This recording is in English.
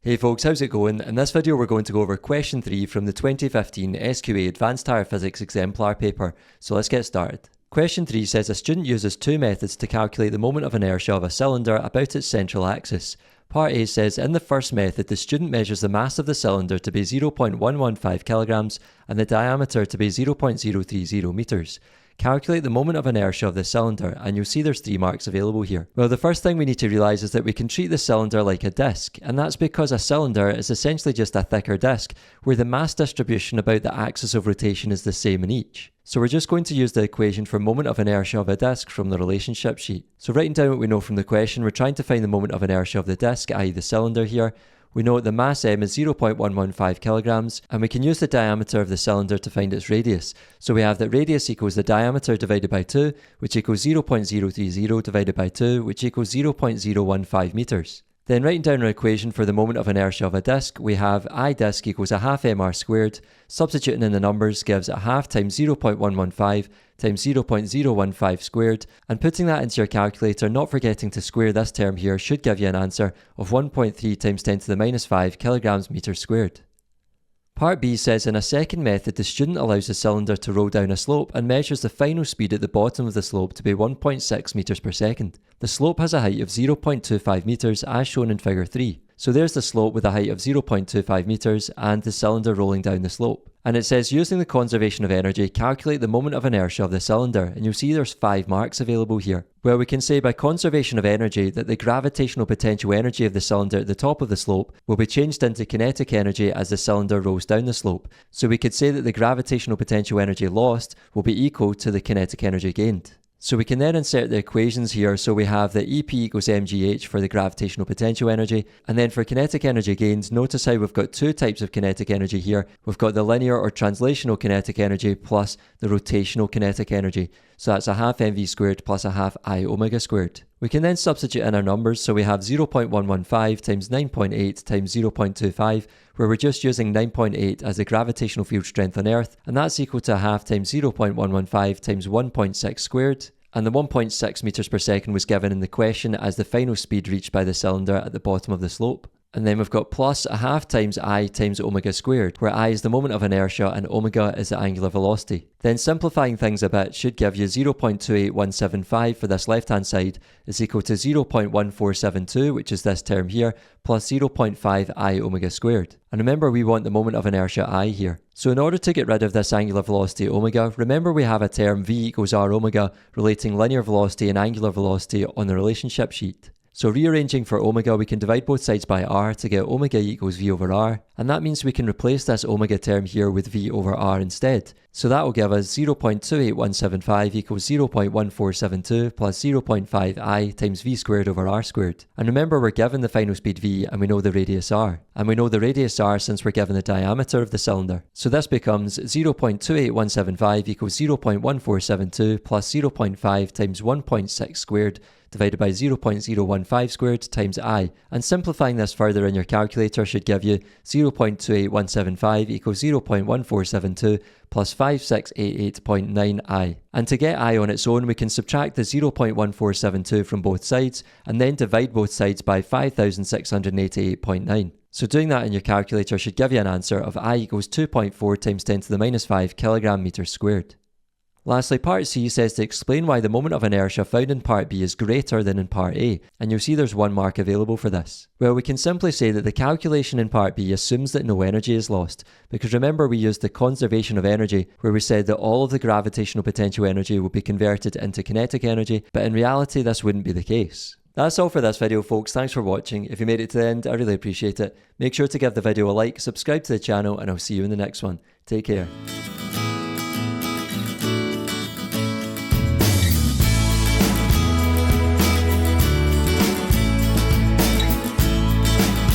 Hey folks, how's it going? In this video we're going to go over question 3 from the 2015 SQA Advanced Higher Physics Exemplar paper, so let's get started. Question 3 says a student uses two methods to calculate the moment of inertia of a cylinder about its central axis. Part A says in the first method the student measures the mass of the cylinder to be 0.115 kilograms and the diameter to be 0.030 meters. Calculate the moment of inertia of the cylinder, and you'll see there's 3 marks available here. Well, the first thing we need to realise is that we can treat the cylinder like a disc, and that's because a cylinder is essentially just a thicker disc, where the mass distribution about the axis of rotation is the same in each. So we're just going to use the equation for moment of inertia of a disc from the relationship sheet. So writing down what we know from the question, we're trying to find the moment of inertia of the disc, i.e. the cylinder here. We know the mass m is 0.115 kilograms, and we can use the diameter of the cylinder to find its radius. So we have that radius equals the diameter divided by 2, which equals 0.030 divided by 2, which equals 0.015 meters. Then writing down our equation for the moment of inertia of a disc, we have I disc equals a half mr squared. Substituting in the numbers gives a half times 0.115 times 0.015 squared, and putting that into your calculator, not forgetting to square this term here, should give you an answer of 1.3 times 10 to the minus 5 kilograms meters squared. Part B says in a second method the student allows the cylinder to roll down a slope and measures the final speed at the bottom of the slope to be 1.6 meters per second. The slope has a height of 0.25 meters as shown in figure 3. So there's the slope with a height of 0.25 meters and the cylinder rolling down the slope. And it says using the conservation of energy, calculate the moment of inertia of the cylinder, and you'll see there's 5 marks available here. Well, we can say by conservation of energy that the gravitational potential energy of the cylinder at the top of the slope will be changed into kinetic energy as the cylinder rolls down the slope. So we could say that the gravitational potential energy lost will be equal to the kinetic energy gained. So we can then insert the equations here, so we have that EP equals mgh for the gravitational potential energy, and then for kinetic energy gains, notice how we've got 2 types of kinetic energy here. We've got the linear or translational kinetic energy plus the rotational kinetic energy, so that's a half mv squared plus a half I omega squared. We can then substitute in our numbers, so we have 0.115 times 9.8 times 0.25, where we're just using 9.8 as the gravitational field strength on Earth, and that's equal to a half times 0.115 times 1.6 squared. And the 1.6 meters per second was given in the question as the final speed reached by the cylinder at the bottom of the slope. And then we've got plus a half times I times omega squared, where I is the moment of inertia and omega is the angular velocity. Then simplifying things a bit should give you 0.28175 for this left hand side is equal to 0.1472, which is this term here, plus 0.5 I omega squared. And remember, we want the moment of inertia I here. So in order to get rid of this angular velocity omega, remember we have a term v equals r omega relating linear velocity and angular velocity on the relationship sheet. So rearranging for omega, we can divide both sides by r to get omega equals v over r, and that means we can replace this omega term here with v over r instead. So that will give us 0.28175 equals 0.1472 plus 0.5 I times v squared over r squared. And remember, we're given the final speed v and we know the radius r. And we know the radius r since we're given the diameter of the cylinder. So this becomes 0.28175 equals 0.1472 plus 0.5 times 1.6 squared divided by 0.015 squared times I, and simplifying this further in your calculator should give you 0.28175 equals 0.1472 plus 5688.9 I. And to get I on its own, we can subtract the 0.1472 from both sides and then divide both sides by 5688.9. So doing that in your calculator should give you an answer of I equals 2.4 times 10 to the minus 5 kilogram meters squared. Lastly, part C says to explain why the moment of inertia found in part B is greater than in part A, and you'll see there's 1 mark available for this. Well, we can simply say that the calculation in part B assumes that no energy is lost, because remember we used the conservation of energy, where we said that all of the gravitational potential energy will be converted into kinetic energy, but in reality this wouldn't be the case. That's all for this video folks, thanks for watching. If you made it to the end, I really appreciate it. Make sure to give the video a like, subscribe to the channel, and I'll see you in the next one. Take care.